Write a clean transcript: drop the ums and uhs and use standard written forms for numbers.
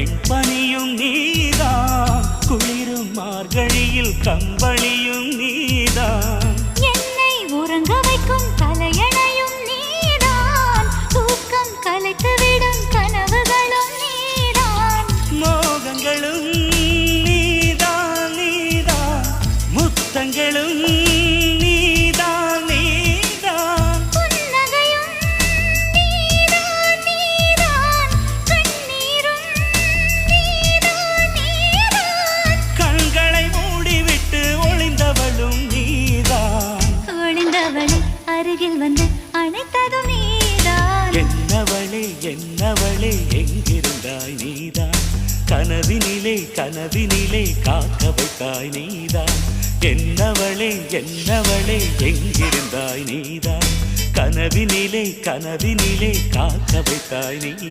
வெண்பனியும் நீதான், குளிரும் மார்கழியில் கம்பளியும் நீதான், என்னை உறங்க வைக்கும் தலையணையும் நீதான், தூக்கம் கலைத்துவிடும் கனவுகளும் நீதான், மோகங்களும் நீதான் நீதான், முத்தங்களும் நீதான் நீதான், புன்னகையும் நீதான் நீதான், கண்ணீரும் நீதான் நீதான், கண்களை மூடிவிட்டு ஒளிந்தவளும் நீதான், ஒளிந்தவளை அருகில் வந்து அணைத்ததும் நீதான், என்னவளே என்னவளே எங்கிருந்தாய் நீதான், கனவினிலே கனவினிலே காக்க வைத்தாய் நீதான், என்னவளே என்னவளே எங்கிருந்தாய் நீதான், கனவினிலே கனவினிலே காக்க வைத்தாய் நீ